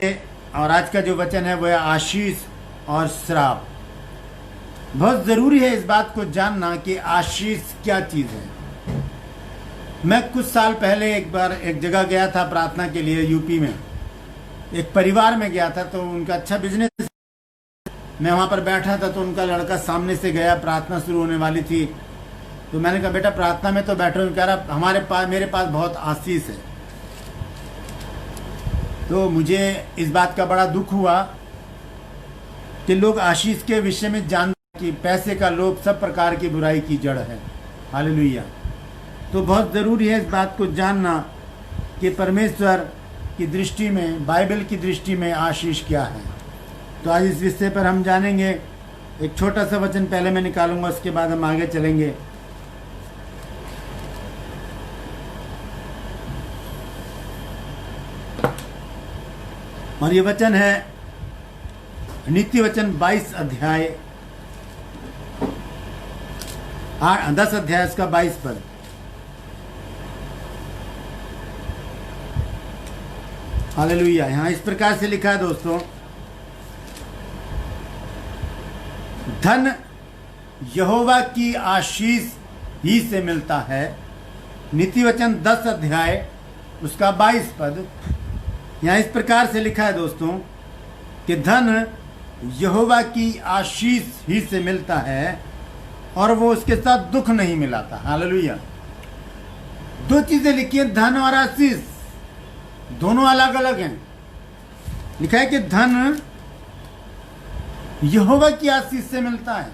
और आज का जो वचन है वो है आशीष और श्राप। बहुत ज़रूरी है इस बात को जानना कि आशीष क्या चीज़ है। मैं कुछ साल पहले एक बार एक जगह गया था प्रार्थना के लिए, यूपी में एक परिवार में गया था। तो उनका अच्छा बिजनेस, मैं वहाँ पर बैठा था तो उनका लड़का सामने से गया, प्रार्थना शुरू होने वाली थी। तो मैंने कहा बेटा प्रार्थना में तो बैठो। कह रहा मेरे पास बहुत आशीष है। तो मुझे इस बात का बड़ा दुख हुआ कि लोग आशीष के विषय में जानते कि पैसे का लोभ सब प्रकार की बुराई की जड़ है। हालेलुया। तो बहुत ज़रूरी है इस बात को जानना कि परमेश्वर की दृष्टि में, बाइबल की दृष्टि में आशीष क्या है। तो आज इस विषय पर हम जानेंगे। एक छोटा सा वचन पहले मैं निकालूंगा, उसके बाद हम आगे चलेंगे। और ये वचन है नीति वचन 22 अध्याय 10 अध्याय इसका 22 पद। हालेलुया। यहाँ इस प्रकार से लिखा है दोस्तों, धन यहोवा की आशीष ही से मिलता है। नीति वचन 10 अध्याय उसका 22 पद। यहाँ इस प्रकार से लिखा है दोस्तों कि धन यहोवा की आशीष ही से मिलता है और वो उसके साथ दुख नहीं मिलाता। हालेलुया। दो चीजें लिखी हैं, धन और आशीष, दोनों अलग अलग हैं। लिखा है कि धन यहोवा की आशीष से मिलता है।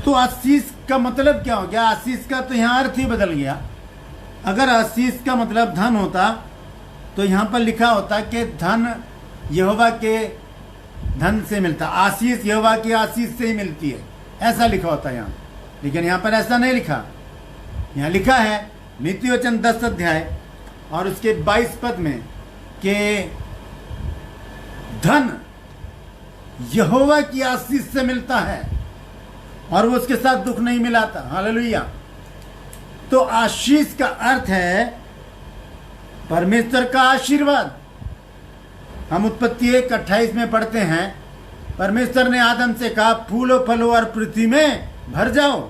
तो आशीष का मतलब क्या हो गया? आशीष का तो यहाँ अर्थ ही बदल गया। अगर आशीष का मतलब धन होता तो यहाँ पर लिखा होता कि धन यहोवा के धन से मिलता, आशीष यहोवा की आशीष से ही मिलती है, ऐसा लिखा होता है यहाँ। लेकिन यहाँ पर ऐसा नहीं लिखा। यहाँ लिखा है नीति वचन 10 अध्याय और उसके 22 पद में कि धन यहोवा की आशीष से मिलता है और वो उसके साथ दुख नहीं मिलाता। हालेलुया। तो आशीष का अर्थ है परमेश्वर का आशीर्वाद। हम उत्पत्ति 1:28 में पढ़ते हैं, परमेश्वर ने आदम से कहा फूलो फलो और पृथ्वी में भर जाओ,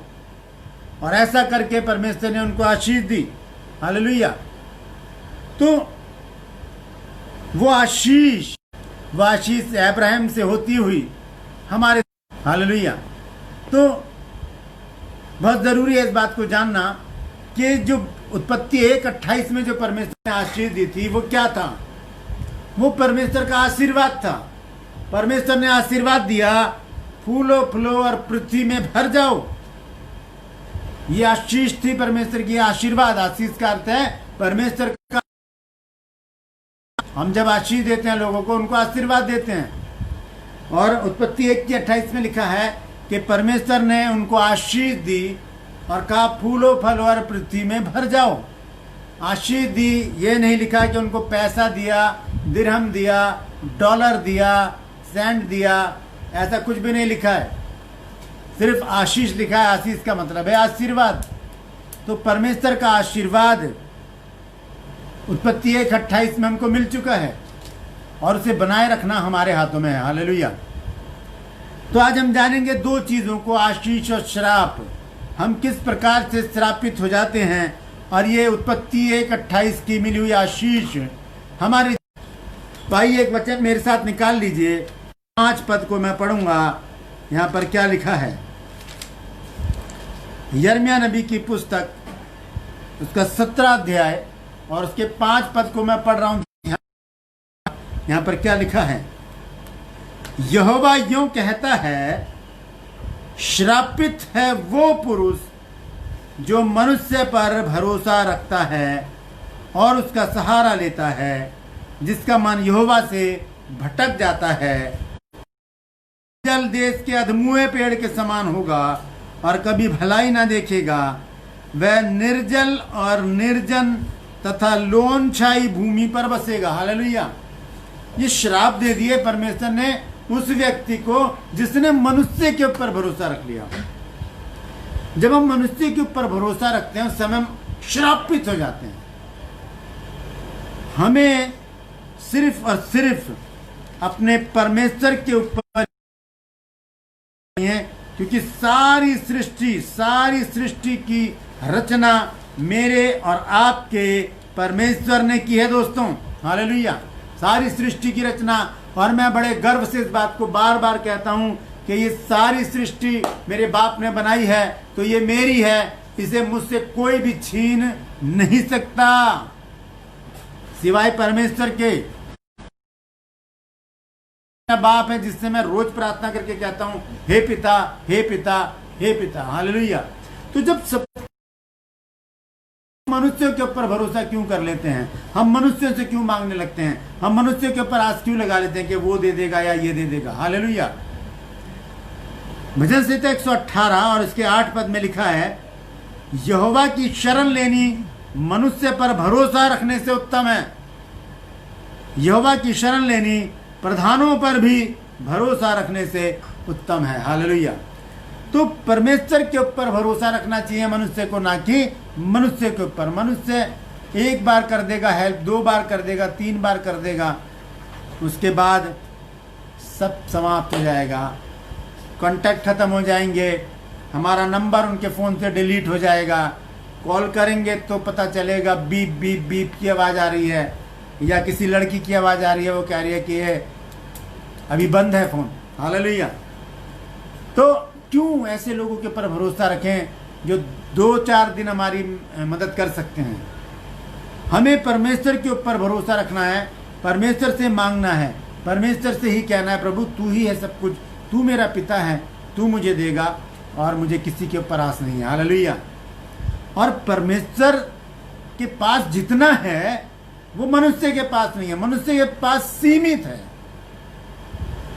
और ऐसा करके परमेश्वर ने उनको आशीष दी। हालेलुया। तो वो आशीष अब्राहम से होती हुई हमारे, हालेलुया। तो बहुत जरूरी है इस बात को जानना कि जो उत्पत्ति 1:28 में जो परमेश्वर ने आशीष दी थी वो क्या था? वो परमेश्वर का आशीर्वाद था। परमेश्वर ने आशीर्वाद दिया, फूलो फलो और पृथ्वी में भर जाओ। ये आशीष थी परमेश्वर की, आशीर्वाद। आशीष का अर्थ है परमेश्वर का। हम जब आशीष देते हैं लोगों को, उनको आशीर्वाद देते हैं। और उत्पत्ति 1:28 में लिखा है कि परमेश्वर ने उनको आशीष दी और कहा फूलो फलो और पृथ्वी में भर जाओ। आशीष दी, ये नहीं लिखा कि उनको पैसा दिया, दिरहम दिया, डॉलर दिया, सेंट दिया, ऐसा कुछ भी नहीं लिखा है। सिर्फ आशीष लिखा है। आशीष का मतलब है आशीर्वाद। तो परमेश्वर का आशीर्वाद उत्पत्ति 1:28 में हमको मिल चुका है और उसे बनाए रखना हमारे हाथों में है। हालेलुया। तो आज हम जानेंगे दो चीज़ों को, आशीष और श्राप। हम किस प्रकार से श्रापित हो जाते हैं और ये उत्पत्ति 1:28 की मिली हुई आशीष हमारे। भाई एक वचन मेरे साथ निकाल लीजिए, 5 पद को मैं पढ़ूंगा। यहाँ पर क्या लिखा है? यिर्मयाह नबी की पुस्तक उसका 17 अध्याय और उसके 5 पद को मैं पढ़ रहा हूँ। यहाँ पर क्या लिखा है? यहोवा यूं कहता है, श्रापित है वो पुरुष जो मनुष्य पर भरोसा रखता है और उसका सहारा लेता है, जिसका मन यहोवा से भटक जाता है। जल देश के अधमुए पेड़ के समान होगा और कभी भलाई ना देखेगा। वह निर्जल और निर्जन तथा लोन छाई भूमि पर बसेगा। हालेलुया। ये श्राप दे दिए परमेश्वर ने उस व्यक्ति को जिसने मनुष्य के ऊपर भरोसा रख लिया। जब हम मनुष्य के ऊपर भरोसा रखते हैं उस समय हम श्रापित हो जाते हैं। हमें सिर्फ अपने परमेश्वर के ऊपर है, क्योंकि सारी सृष्टि की रचना मेरे और आपके परमेश्वर ने की है दोस्तों। हालेलुया। सारी सृष्टि की रचना, और मैं बड़े गर्व से इस बात को बार बार कहता हूं कि ये सारी सृष्टि मेरे बाप ने बनाई है, तो ये मेरी है, इसे मुझसे कोई भी छीन नहीं सकता सिवाय परमेश्वर के। बाप है जिससे मैं रोज प्रार्थना करके कहता हूं, हे पिता, हे पिता, हे पिता। हालेलुया। तो जब सब मनुष्यों के ऊपर भरोसा क्यों कर लेते हैं, हम मनुष्यों से क्यों मांगने लगते हैं, हम मनुष्यों के ऊपर आस क्यों लगा लेते हैं कि वो दे देगा या ये दे देगा। हालेलुया। भजन संहिता 118 और इसके 8 पद में लिखा है, यहोवा की शरण लेनी मनुष्य पर भरोसा रखने से उत्तम है। यहोवा की शरण लेनी प्रधानों पर भी भरोसा रखने से उत्तम है। हालेलुया। तो परमेश्वर के ऊपर भरोसा रखना चाहिए मनुष्य को, ना कि मनुष्य के ऊपर। मनुष्य एक बार कर देगा हेल्प, 2 बार कर देगा, 3 बार कर देगा, उसके बाद सब समाप्त हो जाएगा, कांटेक्ट खत्म हो जाएंगे, हमारा नंबर उनके फ़ोन से डिलीट हो जाएगा, कॉल करेंगे तो पता चलेगा बीप बीप बीप की आवाज़ आ रही है, या किसी लड़की की आवाज़ आ रही है, वो कह रही है कि ये अभी बंद है फ़ोन। हालेलुया। तो क्यों ऐसे लोगों के ऊपर भरोसा रखें जो 2-4 दिन हमारी मदद कर सकते हैं। हमें परमेश्वर के ऊपर भरोसा रखना है, परमेश्वर से मांगना है, परमेश्वर से ही कहना है, प्रभु तू ही है सब कुछ, तू मेरा पिता है, तू मुझे देगा और मुझे किसी के ऊपर आस नहीं है। हालेलुया। और परमेश्वर के पास जितना है वो मनुष्य के पास नहीं है, मनुष्य के पास सीमित है,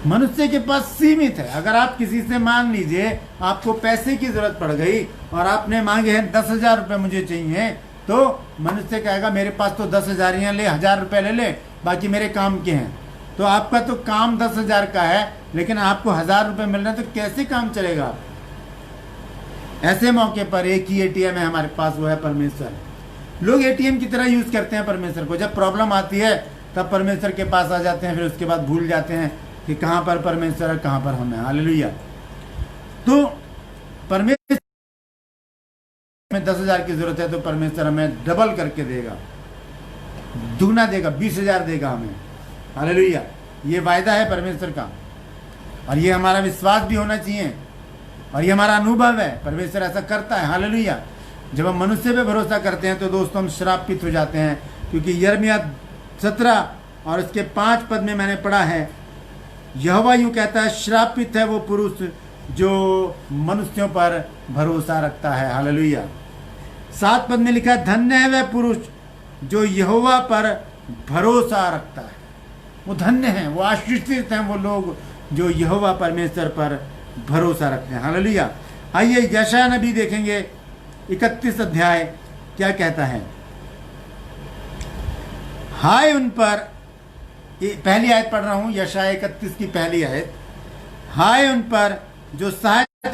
मनुष्य के पास सीमित है। अगर आप किसी से मांग लीजिए, आपको पैसे की जरूरत पड़ गई और आपने मांगे हैं 10,000 रुपये मुझे चाहिए, तो मनुष्य कहेगा मेरे पास तो 10,000 ही हैं, ले 1,000 रुपये ले ले, बाकी मेरे काम के हैं। तो आपका तो काम 10,000 का है, लेकिन आपको 1,000 रुपये मिल रहे हैं, तो कैसे काम चलेगा। ऐसे मौके पर एक ही एटीएम है हमारे पास, वो है परमेश्वर। लोग एटीएम की तरह यूज करते हैं परमेश्वर को। जब प्रॉब्लम आती है तब परमेश्वर के पास आ जाते हैं, फिर उसके बाद भूल जाते हैं कि कहाँ पर परमेश्वर है, कहाँ पर हम हैं। हालेलुया। तो परमेश्वर में 10,000 की जरूरत है तो परमेश्वर हमें डबल करके देगा, दुगना देगा, 20,000 देगा हमें। हालेलुया। ये वायदा है परमेश्वर का, और ये हमारा विश्वास भी होना चाहिए, और ये हमारा अनुभव है, परमेश्वर ऐसा करता है। हालेलुया। जब हम मनुष्य पे भरोसा करते हैं तो दोस्तों हम श्रापित हो जाते हैं, क्योंकि यिर्मयाह 17 और इसके 5 पद में मैंने पढ़ा है, यहोवा यूं कहता है, श्रापित है वो पुरुष जो मनुष्यों पर भरोसा रखता है। हालेलुया। 7 पद में लिखा है, धन्य है वह पुरुष जो यहोवा पर भरोसा रखता है। वो धन्य हैं, वो आशीषित हैं वो लोग जो यहोवा परमेश्वर पर भरोसा रखते हैं। हालेलुया। आइए यशायाह नबी देखेंगे 31 अध्याय क्या कहता है। हाय उन पर, पहली आयत पढ़ रहा हूं, यशायाह 31 की पहली आयत। हाय उन पर जो सहायता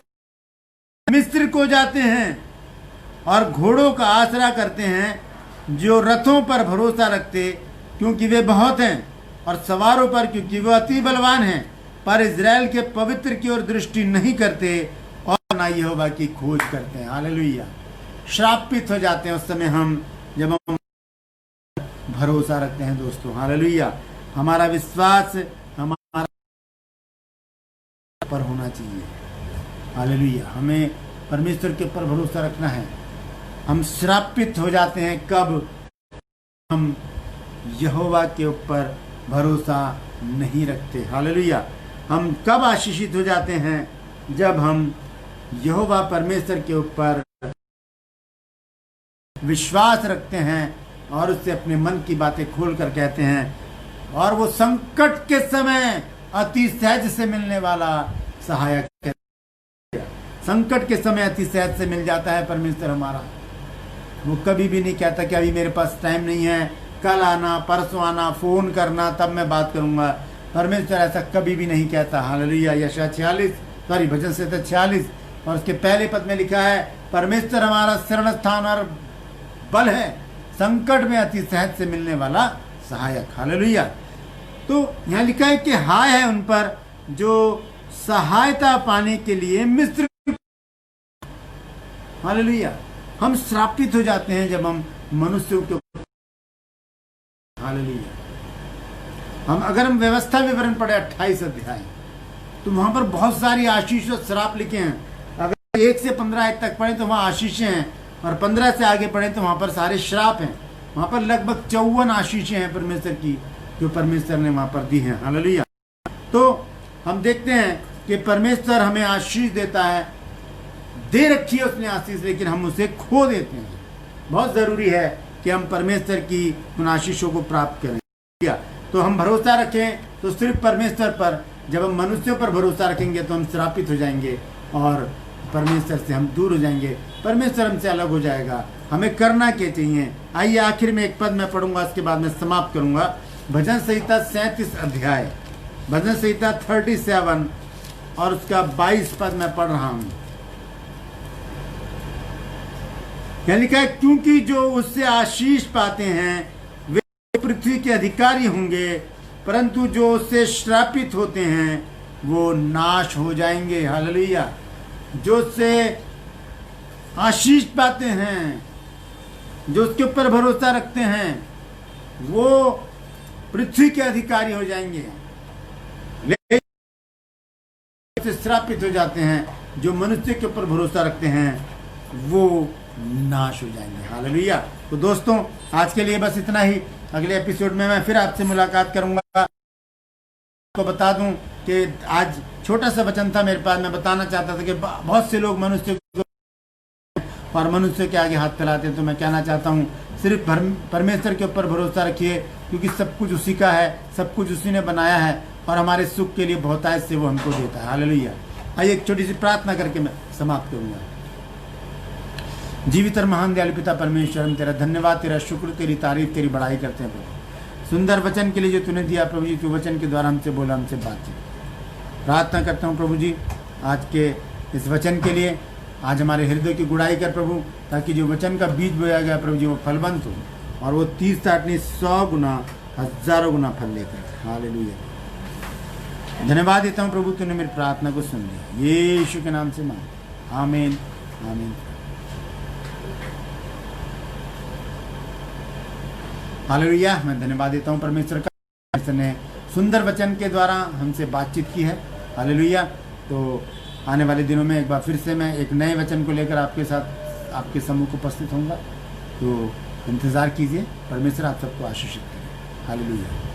मिस्र को जाते हैं और घोड़ों का आसरा करते हैं, जो रथों पर भरोसा रखते क्योंकि वे बहुत हैं, और सवारों पर क्योंकि वे अति बलवान हैं, पर इज़राइल के पवित्र की ओर दृष्टि नहीं करते और ना यहोवा की खोज करते हैं। हालेलुया। श्रापित हो जाते हैं उस समय हम, जब हम भरोसा रखते हैं दोस्तों। हालेलुया। हमारा विश्वास हमारा पर होना चाहिए। हालेलुया। हमें परमेश्वर के ऊपर भरोसा रखना है। हम श्रापित हो जाते हैं कब, हम यहोवा के ऊपर भरोसा नहीं रखते। हालेलुया। हम कब आशीषित हो जाते हैं, जब हम यहोवा परमेश्वर के ऊपर विश्वास रखते हैं और उससे अपने मन की बातें खोल कर कहते हैं, और वो संकट के समय अति सहज से मिलने वाला सहायक है। संकट के समय अति सहज से मिल जाता है परमेश्वर हमारा। वो कभी भी नहीं कहता कि अभी मेरे पास टाइम नहीं है, कल आना, परसों आना, फोन करना, तब मैं बात करूंगा। परमेश्वर ऐसा कभी भी नहीं कहता। हालेलुया। यशायाह भजन संहिता 46 और उसके पहले पद में लिखा है, परमेश्वर हमारा शरण स्थान और बल है, संकट में अति सहज से मिलने वाला सहायक। हालेलुया। तो यहाँ लिखा है कि हाय है उन पर जो सहायता पाने के लिए मिस्र। हालेलुया। हम श्रापित हो जाते हैं जब हम मनुष्यों के। हालेलुया। अगर हम व्यवस्था विवरण पढ़े 28 अध्याय, तो वहां पर बहुत सारी आशीष और श्राप लिखे हैं। अगर 1 से 15 आयत तक पढ़े तो वहां आशीषें हैं, और 15 से आगे पढ़े तो वहां पर सारे श्राप हैं। वहां पर लगभग 54 आशीषें हैं परमेश्वर की, जो परमेश्वर ने वहां पर दी हैं। हालेलुया। तो हम देखते हैं कि परमेश्वर हमें आशीष देता है, दे रखी है उसने आशीष, लेकिन हम उसे खो देते हैं। बहुत जरूरी है कि हम परमेश्वर की उन आशीषों को प्राप्त करें। तो हम भरोसा रखें तो सिर्फ परमेश्वर पर। जब हम मनुष्यों पर भरोसा रखेंगे तो हम श्रापित हो जाएंगे और परमेश्वर से हम दूर हो जाएंगे, परमेश्वर हमसे अलग हो जाएगा। हमें करना क्या चाहिए? आइए आखिर में एक पद मैं पढ़ूंगा, उसके बाद मैं समाप्त करूंगा। भजन संहिता 37 अध्याय, भजन संहिता 37 और उसका 22 पद मैं पढ़ रहा हूं। क्या लिखा है? क्योंकि जो उससे आशीष पाते हैं वे पृथ्वी के अधिकारी होंगे, परंतु जो उससे श्रापित होते हैं वो नाश हो जाएंगे। हालेलुया। जो उससे आशीष पाते हैं, जो उसके ऊपर भरोसा रखते हैं, वो पृथ्वी के अधिकारी हो जाएंगे, लेकिन श्रापित हो जाते हैं जो मनुष्य के ऊपर भरोसा रखते हैं वो नाश हो जाएंगे। हालेलुया। तो दोस्तों, आज के लिए बस इतना ही। अगले एपिसोड में मैं फिर आपसे मुलाकात करूंगा। आपको बता दूं कि आज छोटा सा वचन था मेरे पास। मैं बताना चाहता था कि बहुत से लोग मनुष्य और मनुष्य के आगे हाथ फैलाते हैं। तो मैं कहना चाहता हूं, सिर्फ परमेश्वर के ऊपर भरोसा रखिए, क्योंकि सब कुछ उसी का है, सब कुछ उसी ने बनाया है, और हमारे सुख के लिए बहुतायत से वो हमको देता है। हालेलुया। आइए एक छोटी सी प्रार्थना करके मैं समाप्त करूंगा। जीवित और महान दयालु पिता परमेश्वर, हम तेरा धन्यवाद, तेरा शुक्र, तेरी तारीफ, तेरी बड़ाई करते हैं प्रभु। सुंदर वचन के लिए जो तूने दिया प्रभु जी, तू वचन के द्वारा हमसे बोला, हमसे बातचीत। प्रार्थना करता हूँ प्रभु जी आज के इस वचन के लिए। आज हमारे हृदय की गुड़ाई कर प्रभु, ताकि जो वचन का बीज बोया गया प्रभु जी वो फलवंत हो, और वो 30, 60 नहीं 100 गुना, हजारों गुना फल लेकर। हालेलुया। धन्यवाद देता हूँ प्रभु, तूने मेरी प्रार्थना को सुन लिया। यीशु के नाम से मांग, आमीन आमीन। हालेलुया। मैं धन्यवाद देता हूँ परमेश्वर का, परमेश्वर ने सुंदर वचन के द्वारा हमसे बातचीत की है। हालेलुया। तो आने वाले दिनों में एक बार फिर से मैं एक नए वचन को लेकर आपके साथ, आपके सम्मुख उपस्थित होऊंगा। तो इंतज़ार कीजिए। परमेश्वर आप सबको आशीषित करे। हालेलुया।